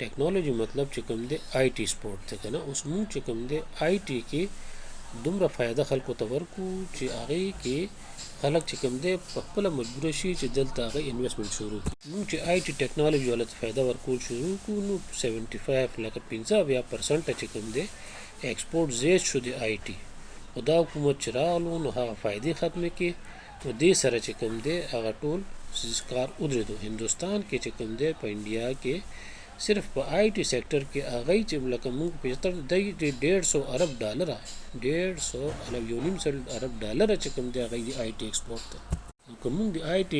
S2: ټیکنالوجي مطلب چې کوم دی آی ټي سپورټ دی که نه اوس موږ چې کوم دی آی ټي کې دومره فایده خلکو ته ورکړو چې هغې کې خلک چې کوم دی په خپله مجبوره شي چې دلته هغه انویسټمنټ شروع کړي موږ چې آی ټي ټیکنالوجي والا ته فایده ورکول شروع کړو نو 75 لکه 50% چې کوم دی ایکسپورټ زیات شو د آی ټي او دا حکومت چې راغلو نو هغه فایدې ختمې کړي نو دې سره چې کوم دی هغه ټول کار ودرېدو هندوستان کې چې کوم دی په انډیا کې صرف په آی ټي سیکټر کې هغې چې لکه موږ پېژتر دی 150 ارب ډالره 1.5 ارب ډالره چې کوم دی هغې د آی ټي ایکسپورټ ته نو که موږ د آی ټي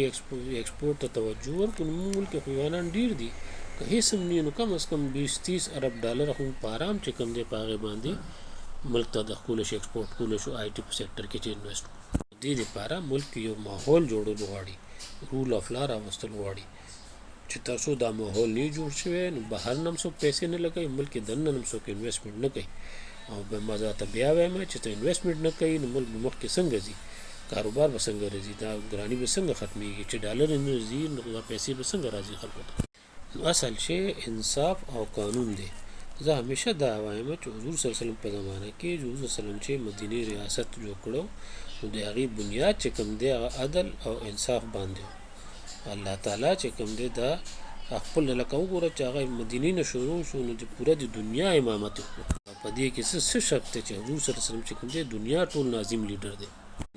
S2: ایکسپورټ ته توجه ورکړو نو موږ ملک کې خو ډېر دي که هېڅ هم نه نو کم از کم 20-30 ارب ډالره خو په ارام چې کوم دی په هغې باندې ملک ته د کولی شي ایکسپورټ کولی شو آی ټي په سیکټر کې چې انویسټ دې دپاره ملک کې یو ماحول جوړول غواړي رول اف لا راوستل غواړي چې تاسو دا ماحول نه جوړ شوی نو بهر نه هم څوک پیسې نه لګوي ملک دننه هم څوک انویسټمنټ نه کوي او به ما ته بیا وایم چې ته انویسټمنټ نه کوي نو ملک به مخکې څنګه ځي کاروبار به څنګه راځي دا ګراني به څنګه ختمېږي چې ډالر نه راځي نو دا پیسې به څنګه راځي خلکو ته نو اصل شی انصاف او قانون دی زه همیشه دا وایم چې حضور صلی الله علیه وسلم په زمانه کې حضور صلی الله علیه وسلم چې مدینه ریاست جوړ کړو نو د هغې بنیاد چې کوم دی هغه عدل او انصاف باندې الله تعالی چې کوم دی دا خپل لکه وګوره چې هغه مدینې نه شروع شو نو د پوره د دنیا امامت وکړو په دې کې څه شک دی چې حضور صلی الله علیه وسلم چې کوم دی دنیا ټول ناظم لیډر دی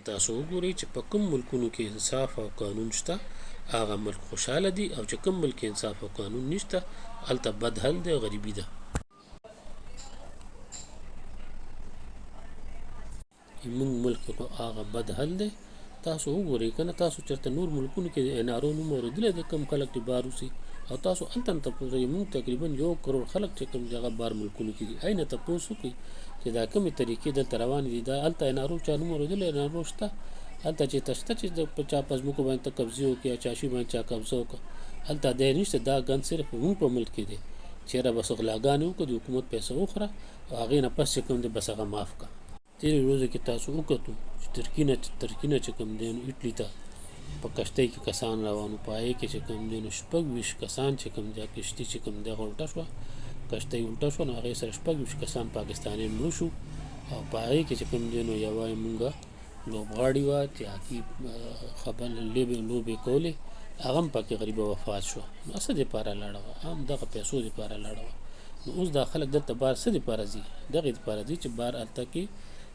S2: تاسو وګورئ چې په کوم ملکونو کې انصاف او قانون شته هغه ملک خوشحاله دي او چې کوم ملک انصاف او قانون نشته هلته بد حل دی غریبي ده موږ ملک هغه بد حل دی
S1: تاسو وګورئ کنه تاسو چرته نور ملکونو کې ان ار او نوم اوریدلی د کم خلک چې بار اوسي او تاسو هلته هم تپوس وکړئ موږ تقریبا 1 کروڑ خلک چې کوم دغه بار ملکونو کې دي هینه تپوس وکړئ چې دا کومې طریقې دلته روانې دي دا هلته ان ار او چا نوم اوریدلی ان ار او شته هلته چې شته چې په چا په ځمکو باندې ته قبضې وکړي یا چاشي باندې چا قبضه وکړه هلته دی نشته دا ګند صرف موږ په ملک کې دی چېرې بس غلاګانې وکړه د حکومت پیسه وخوره او هغې نه پس چې کوم دی بس هغه معاف کړه تېرې ورځو کې تاسو وکتو چې ترکي نه چې کوم دی نو ایټلي ته په کشتۍ کې کسان روانو په هغې کې چې کوم دی نو 26 کسان چې کوم دی کشتي چې کوم دی هغه الټه شوه کشتۍ الټه شوه نو هغې سره 26 کسان پاکستانیان مړه شو او په هغې کې چې کوم دی نو یوه یې مونږه لوبغاړې وه چې هغې خبر لوبې کولې هغه هم پکې غریبه وفات شوه نو څه دپاره لاړه وه هم دغه پیسو دپاره لاړه وه نو اوس دا خلک دلته بار څه دپاره ځي دغې دپاره ځي چې بار هلته کې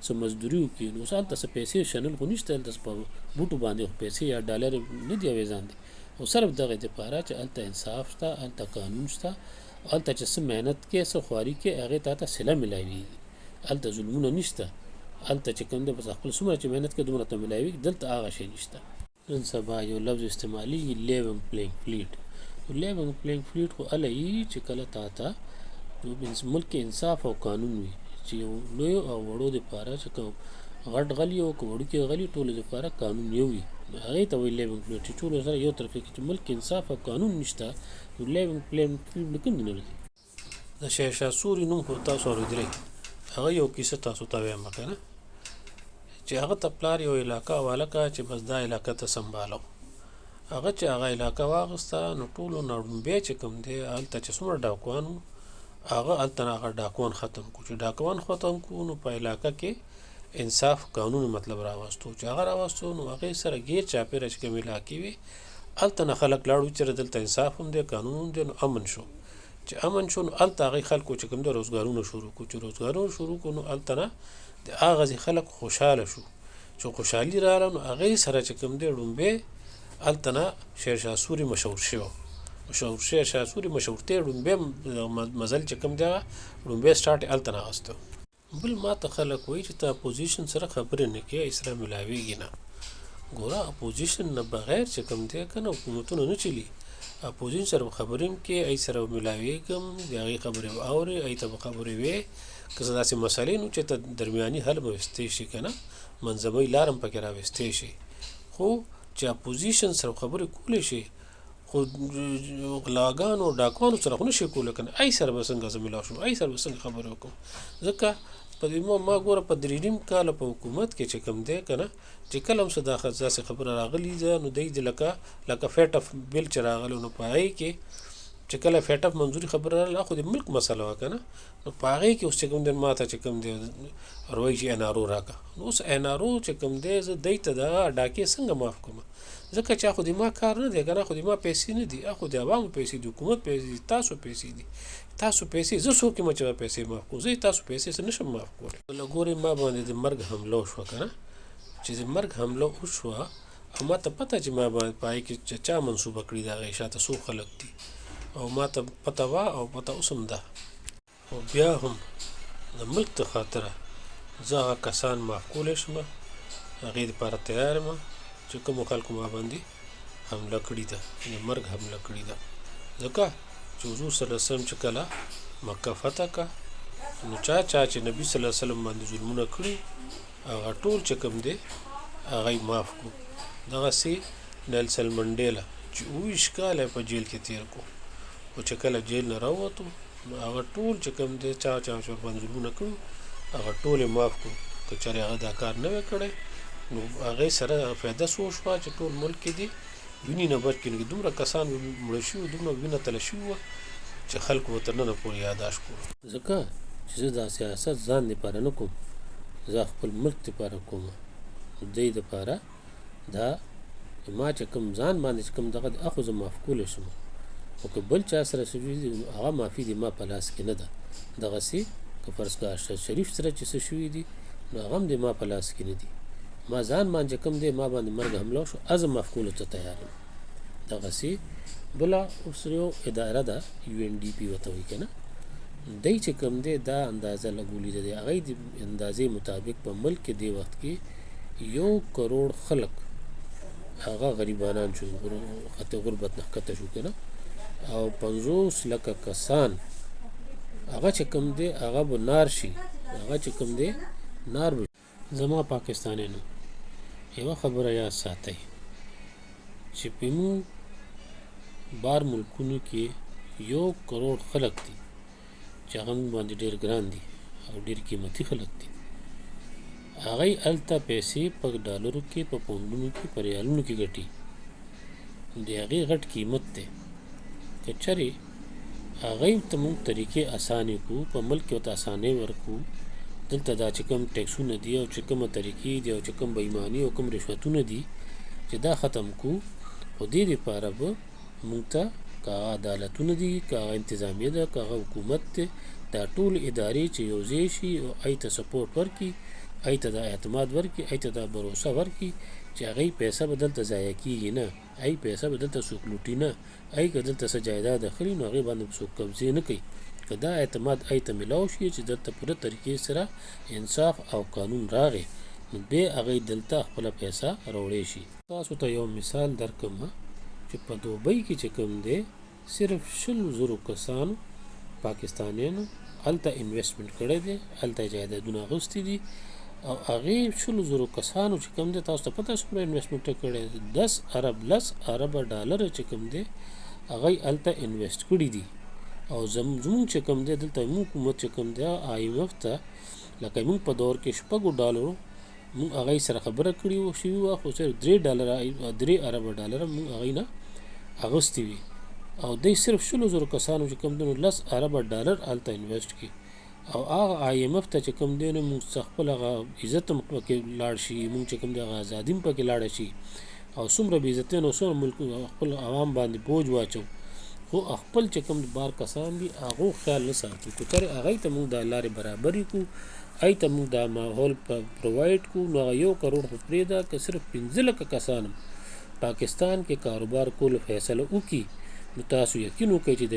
S1: څه مزدوري وکړي نو اوس هلته څه پیسې شنل خو نشته هلته په بوټو باندې خو پیسې یا ډالر نه دي اویزان دي خو صرف دغې دپاره چې هلته انصاف شته هلته قانون شته هلته چې څه محنت کې څه خواري کې هغې ته ته صله میلاویږي هلته ظلمونه نشته هلته چې کوم دی بس خپل څومره چې محنت کوي دومره ته میلاویږي دلته هغه شی نشته نن سبا یو لفظ استعمالیږي لیونګ پلینګ فلیټ لیونګ پلینګ فلیټ خو هله وي چې کله تا ته ملک کې انصاف او قانون وي چې یو لوی او وړو دپاره چې کوم غټ غلي او که وړوکي غلي ټولو دپاره قانون یو وي هغې ته وایي لیونګ فلیټ چې ټولو سره یو طرف کې چې ملک کې انصاف او قانون نشته نو لیونګ پلینګ فلیټ نه کوم دی نه راځي د شهشاه سوري نوم خو تاسو اورېدلی هغه یو کیسه تاسو ته وایم که نه چې هغه ته پلار یو علاقه حواله کړه چې بس دا علاقه ته سنبالو هغه چې هغه علاقه واخیسته نو ټولو نه ړومبی چې کوم دی هلته چې څومره ډاکوان وو هغه هلته هغه ډاکوان ختم کړو چې ډاکوان ختم کړو نو په علاقه کې انصاف قانون مطلب راوستو چې هغه راوستو نو هغې سره غیر چاپېره چې کوم علاقې وي هلته نه خلک لاړو چې دلته انصاف هم دی قانون هم دی نو امن شو چې امن شو نو هلته هغې خلکو چې کوم دی روزګارونه شروع کړو چې روزګارونه شروع کړو نو هلته نه د هغه خلک خوشحاله شو چې خوشحالي راغله نو هغې سره چې کوم دی ړومبی هلته نه شیرشاه سوري مشهور شوی شیرشاه سوري مشهورتۍ ړومبی مزل چې کوم دی هغه ړومبی سټارټ یې هلته نه اخیسته بل ما ته خلک وایي چې ته اپوزیشن سره خبرې نه کوې ای سره میلاویږي نه ګوره اپوزیشن نه بغیر چې کوم دی که نه حکومتونه نه چلي اپوزیشن سره به خبرې هم کوې ای سره به میلاویږم د هغې خبرې به اورې ای ته به خبرې وې که څه داسې مسلې نو چې ته درمیاني حل به ویستی شي که نه منځبۍ لار هم پکې راویستی شي خو چې اپوزیشن سره خبرې کولی شي خو غلاګانو ډاکوانو سره خو نه شي کولی که نه ای سره به څنګه زه میلاو شم ای سره به څنګه خبرې وکړم ځکه په دې ما ګوره په 3 کاله په حکومت کې چې کوم دی که نه چې کله هم څه داسې خبره راغلې ده نو دی لکه فیټ اف بل چې راغلی نو په هغې کې چې کله فیټ اف منظوري خبره راغله خو د ملک مسله وه که نه نو په هغې کې اوس چې کوم دی ما ته چې کوم دی وایي چې ان ار او راکړه نو اوس ان ار او چې کوم دی زه دی ته دغه ډاکې څنګه معاف کړم ځکه چې خو د ما کار نه دی که نه خو د ما پیسې نه دي خو د عوامو پیسې د حکومت پیسې دي تاسو پیسې دي تاسو پیسې زه څوک یم چې پیسې معاف کړم زه تاسو پیسې څه نشم معاف کولی ګورې ما باندې د مرګ حمله وشوه که نه چې د مرګ حمله وشوه او ما ته پته چې ما باندې په هغې کې چې چا منصوبه کړي د هغې شاته څو خلک دي او ما ته پته وه او پته اوس هم ده خو بیا هم د ملک د خاطره زه هغه کسان معاف کولی شم هغې دپاره تیار یم چې کومو خلکو ما باندې حمله کړې ده د مرګ حمله کړې ده ځکه چې حضور صلی الله علیه وسلم چې کله مکه فتح کړه نو چا چې نبي صلی الله علیه وسلم باندې ظلمونه کړي هغه ټول چې کوم دی هغه یې معاف کړو دغسې نیلسن منډیلا چې 20 کاله په جیل کې تیر کړو خو چې کله جیل نه راووتو نو هغه ټول چې کوم دی چا چې باندې ظلمونه کړو هغه ټول یې معاف کړو که چېرې هغه دا کار نه وی کړی نو هغې سره فایده څه وشوه چې ټول ملک کې دي وینې نه بچ کړي دومره کسان مړه شوي دومره وینه تله شوي وه چې خلکو به تر ننه پورې یاداشت کړو ځکه چې زه دا سیاست ځان دپاره نه کوم زه خپل ملک دپاره کوم دی دپاره دا ما چې کوم ځان باندې چې کوم دغه دی هغه زه معاف کولی شم خو که بل چا سره څه شوي دي هغه معافي دي ما په لاس کې نه ده دغسې که فرض کړه ارشد شریف سره چې څه شوي دي نو هغه هم د ما په لاس کې نه دي ما ځان باندې کوم دی ما باندې مرګ حمله وشو زه معاف کولو ته تیار یم دغسې بله اوس یو اداره ده UNDP ورته وایي که نه دی چې کوم دی دا اندازه لګولې ده د هغې د اندازې مطابق په ملک کې دې وخت کې 1 کروڑ خلک
S2: هغه غریبانان شو خط غربت نه کته شو کنه او 50 لکه کسان هغه چې کوم دی هغه به نار شي هغه چې کوم دی نار به زما پاکستانیانو یوه خبره یاد ساتئ چې په بار ملکونو کې 1 کروڑ خلک دي چې هغه موږ باندې ډېر ګران دي او ډېر قیمتي خلک دي هغوی هلته پیسې په ډالرو کې په پونډونو کې په ریالونو کې ګټي د هغې غټ قیمت دی که چرې هغوی ته موږ طریقې اسانې کړو په ملک کې ورته اسانۍ ورکړو دلته دا چې کوم ټیکسونه دي او چې کومه طریقې دي او چې کوم بېایماني او کوم رشوتونه دي چې دا ختم کړو خو دې دپاره به موږ ته که هغه عدالتونه دي که هغه انتظامیه ده که هغه حکومت دی دا ټول ادارې چې یو ځای شي او هغوی ته سپورټ ورکړي هغوی ته دا اعتماد ورکړي هغوی ته دا بروسه ورکړي چې هغوی پیسه به دلته ضایع کېږي نه هغوی پیسه به دلته څوک لوټي نه هغوی که دلته څه جایداد اخلي نو هغې باندې به څوک قبضې نه کوي که دا اعتماد هغوی ته میلاو شي چې دلته پوره طریقې سره انصاف او قانون راغی نو بیا هغوی دلته خپله پیسه راوړی شي تاسو ته یو مثال درکړم چې په دوبۍ کې چې کوم دی صرف 100,000 کسانو پاکستانیانو هلته انویسټمنټ کړی دی هلته جایدادونه اخیستي دي او هغې 100,000 کسانو چې کوم دی تاسو ته پته څومره انویسټمنټ کړی دی 10 اربه ډالره چې کوم دی هغوی هلته انویسټ کړي دي او زموږ چې کوم دی دلته موږ حکومت چې کوم دی IMF ته لکه موږ په دور کې 6 ډالرو موږ هغوی سره خبره کړې شوې وه خو صرف 3 اربه ډالره موږ هغوی نه اخیستې وي او دوی صرف 100,000 کسانو چې کوم دی نو 10 اربه ډالر هلته انویسټ کړي او هغه IMF ته چې کوم دی نو موږ خپل هغه عزت هم پکې لاړ شي موږ چې کوم دی هغه ازادي هم پکې لاړه شي او څومره بې عزتي نو څومره ملک خپل عوام باندې بوج واچو خو خپل چې کوم بار کسان دي هغو خیال نه ساتو که چېرې هغوی ته موږ دا لارې برابرې کړو هغوی ته موږ دا ماحول پرووایډ کړو نو هغه 1 کروڑ خو پرېږده که صرف 15 لکه کسان پاکستان کې کاروبار کولو فیصله وکړي نو تاسو یقین وکړئ چې د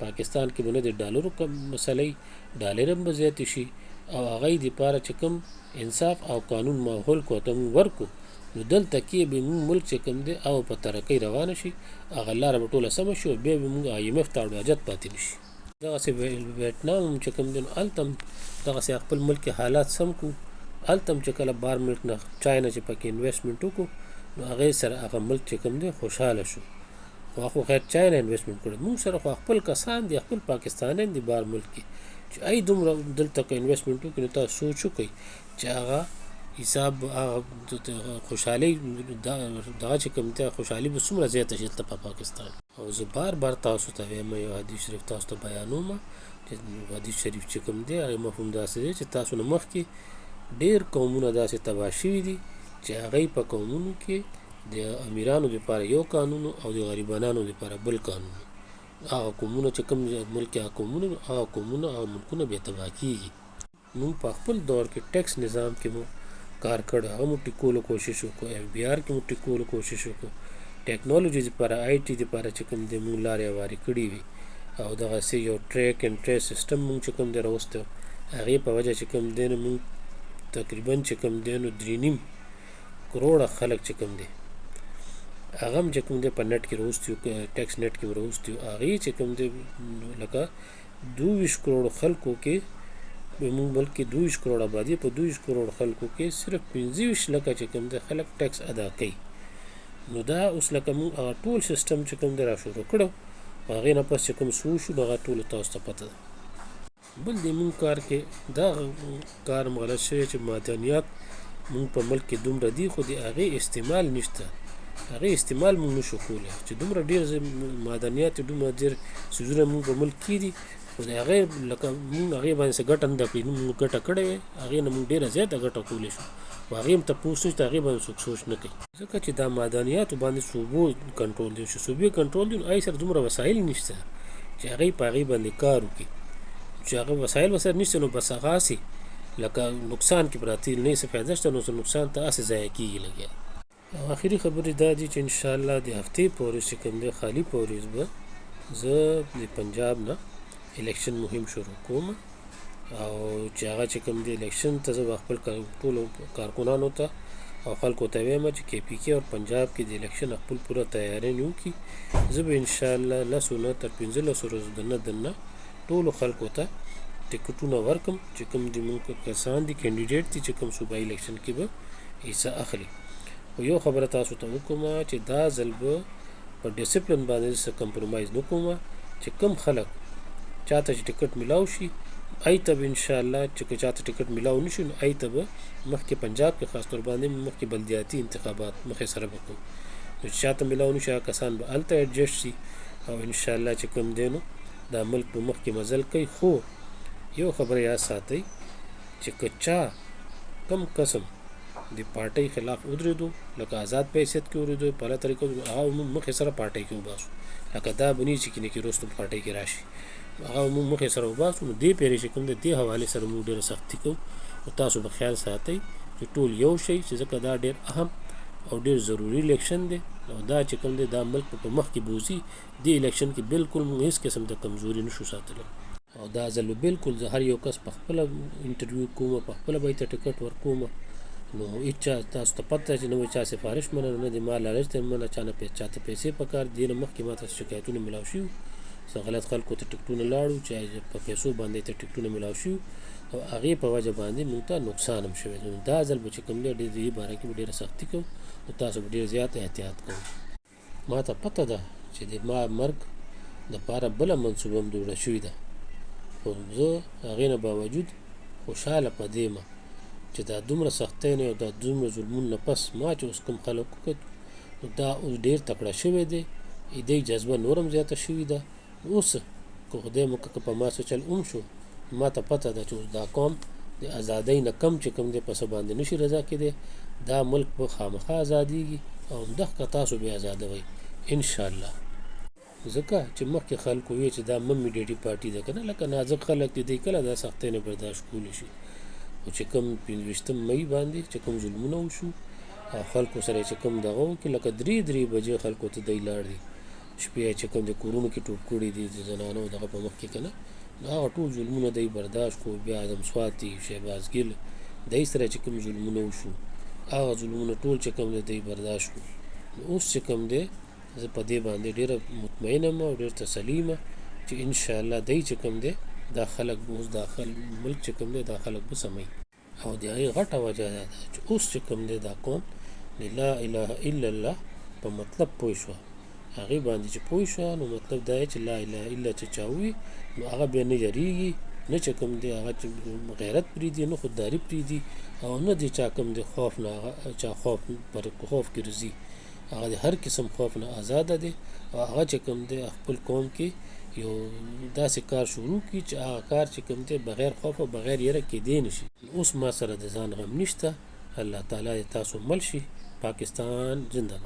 S2: پاکستان کې به نه د ډالرو مسلې ډالر هم به زیاتې شي او هغوی دپاره چې کوم انصاف او قانون ماحول کو ته موږ ورکړو نو دلته کې به موږ ملک چې کوم دی او په ترقۍ روانه شي هغه لاره به ټوله سمه شي او بیا به موږ IMF ته اړ حاجت پاتې نه شي دغسې ویتنام هم چې کوم دی نو هلته هم دغسې خپل ملک کې حالات سم کړو هلته هم چې کله بار ملک نه چاینا چې پکې انویسټمنټ وکړو نو هغې سره هغه ملک چې کوم دی خوشحاله شو خو خیر چاینا انویسټمنټ کړی موږ سره خو خپل کسان دي خپل پاکستانیان دي بار ملک کې چې هغوی دومره دلته که انویسټمنټ وکړي نو تاسو سوچ وکړئ چې هغه حساب خوشحالۍ دغه چې کوم دی خوشحالي به څومره زیاته شي دلته په پاکستان او زه بار تاسو ته وایم یو حدیث شریف تاسو ته بیانوم چې حدیث شریف چې کوم دی هغې مفهوم داسې دی چې تاسو نه مخکې ډېر قومونه داسې تباه شوي دي چې هغوی په قومونو کې د امیرانو دپاره یو قانون او د غریبانانو دپاره بل قانون هغه قومونه چې کوم ملک هغه قومونه هغه ملکونه بیا تباه کېږي موږ په خپل دور کې ټیکس نظام کې مو کار کړی هغه مو ټیکولو کوشش وکړو FBR کې مو ټیکولو کوشش وکړو ټیکنالوژي دپاره IT دپاره چې کوم دی موږ لارې هوارې کړي وي او دغسې یو ټریک اینډ ټریس سیسټم موږ چې کوم دی راوستی هغې په وجه چې کوم دی نو موږ تقریبا چې کوم دی نو 3.5 کروڑه خلک چې کوم دی هغه هم چې کوم دی په نټ کې راوستي ټیکس نټ کې راوستي هغې چې کوم دی لکه 22 کروڑ خلکو کې موږ ملک کې 22 کروڑ آبادي په 22 کروڑ خلکو کې صرف 25 لکه چې کوم دی خلک ټیکس ادا کوي نو دا اوس لکه موږ هغه ټول سیسټم چې کوم دی را شروع کړو هغې نه پس چې کوم سو شو هغه ټولو تاسو ته پته ده بل د موږ کار کې دا کار هم غلط شوی چې معدنیات موږ په ملک کې دومره دي خو د هغې استعمال نشته هغې استعمال موږ نشو کولی چې دومره ډېر معدنیات دومره ډېر څیزونه موږ په ملک کې دي خو د هغې لکه موږ هغې باندې څه ګټه نه ده کړې موږ ګټه کړې وې هغې نه موږ ډېره زیاته ګټه کولی شو خو هغې هم تپوس نشته هغې باندې څوک سوچ نه کوي ځکه چې دا معدنیاتو باندې صوبو کنټرول دی چې صوبې کنټرول دی نو هغې سره دومره وسایل نشته چې هغې په هغې باندې کار وکړي چې هغه وسایل ورسره نشته نو بس هغه هسې لکه نقصان کې پراته دي نه څه فایده شته نو نقصان ته هسې ضایع کېږي لګیا او آخري خبرې دا دي چې انشاءالله د هفتې په ورځ چې کوم دی خالي په ورځ به زه د پنجاب نه الیکشن مهم شروع کوم او چې هغه چې کوم دی الیکشن ته زه به خپل ټولو کارکنانو ته او خلکو ته وایم چې KPK او پنجاب کې د الیکشن خپل پوره تیاری وکړي. زه به انشاءالله 10 نه تر 15 ورځو دننه ټولو خلکو ته ټکټونه ورکم چې کوم د موږ کسان دي کینډیډیټ دي چې کوم صوبایي الیکشن کې به حصه اخلي. خو یو خبره تاسو ته وکړم چې دا ځل به په ډیسپلن باندې څه کمپرومایز نه کوم چې کوم خلک چاته چې ټکټ ملاو شي ای ته به انشاءالله چې که چاته ټکټ ملاو نشي نو ای ته به مخکې پنجاب کې خاص طور باندې مخکې بلدیاتي انتخابات مخې سره وکړو نو چې چاته ملاو نشي هغه کسان به هلته ایډجسټ شي او انشاءالله چې کوم دی نو دا ملک به مخکې مزل کوي. خو یو خبره یاد ساتئ چې که چا کم قسم د پارټۍ خلاف ودرېدو لکه آزاد په حیثیت کې ودرېدو په هغه طریقه هغه موږ مخې سره پارټۍ کې وباسو لکه دا بني چې کینې کې رستم پارټۍ کې راشي هغه موږ مخې سره وباسو نو دې پیرې چې کوم دی دې حوالې سره موږ ډېره سختي کوو. او تاسو به خیال ساتئ چې ټول یو شئ چې ځکه دا ډېر اهم او ډېر ضروري الیکشن دی او دا چې کوم دی دا ملک په مخ کې بوځي دې الیکشن کې بالکل موږ هېڅ قسم د کمزوري نشو ساتلی او دا ځل بالکل زه هر یو کس په خپله انټرویو کوم په خپله به یې ته ټکټ ورکوم نو هېچا تاسو ته پته چې نه به چا سفارش منه نه د ما لالچ ته منه چاته پیسې پکار دي نه مخکې ما ته شکایتونه ملاو شوي څه غلط خلکو ته ټکټونه لاړو چې په پیسو باندې ته ټکټونه ملاو شوي او هغې په وجه باندې موږ ته نقصان هم شوی دی. دا ځل به چې کوم دی ډېر دې باره کې به ډېره سختي کوو او تاسو به ډېر زیات احتیاط کوئ. ما ته پته ده چې د ما مرګ دپاره بله منصوبه هم جوړه شوې ده خو زه هغې نه باوجود خوشحاله په دې یم چې دا دومره سختۍ نه او دا دومره ظلمونو نه پس ما چې اوس کوم خلک وکړ نو دا اوس ډېر تکړه شوی دی دې جذبه نور هم زیاته شوې ده. اوس که خدای مو که په ما څه چل شو ما ته پته ده چې اوس دا قوم د ازادۍ نه کم چې کوم دی په څه باندې نشي رضا کېدی دا ملک به خامخا ازادېږي او همدغه تاسو به ازادوئ انشاءالله. ځکه چې مخکې خلکو وی چې دا ممیډیټي پارټي ده که نه لکه نازک خلک دي دی کله دا سختۍ نه برداشت کولی شي او چې کوم 25 مۍ باندې چې کوم ظلمونه وشو او خلکو سره چې کوم دغه وکړي لکه 3 بجې خلکو ته دی لاړ دي شپې چې کوم د کورونو کې ټوپ کړي دي د زنانو دغه په مخ کې که نه نو هغه ټول ظلمونه دی برداشت کو. بیا اعظم سواتي شهباز ګل دی سره چې کوم ظلمونه وشو هغه ظلمونه ټول چې کوم دی برداشت کو. نو اوس چې کوم دی زه په دې باندې ډېره مطمئنه یم او ډېر تسلي یم چې انشاءالله دی چې کوم دی دا خلک به اوس دا ملک چې کوم دی دا خلک به سموي او د هغې غټه وجه دا ده چې اوس چې کوم دی دا قوم د لا اله الا الله په مطلب پوه شوه هغې باندې چې پوه شوه نو مطلب دا چې لا اله الا چې چا ووي نو هغه بیا نه یریږي نه چې کوم دی هغه غیرت پرېږدي نه خودداري پرېږدي او نه د چا کوم دی خوف نه چا خوف کې رځي هغه د هر قسم خوف نه آزاده دی او هغه چې کوم دی خپل قوم کې یو داسې کار شروع کړي چې هغه کار چې کوم دی بغیر خوف او بغیر یره کېدی نشي. اوس ما سره د ځان غم نشته. الله تعالی تاسو مل شي. پاکستان زنده باد.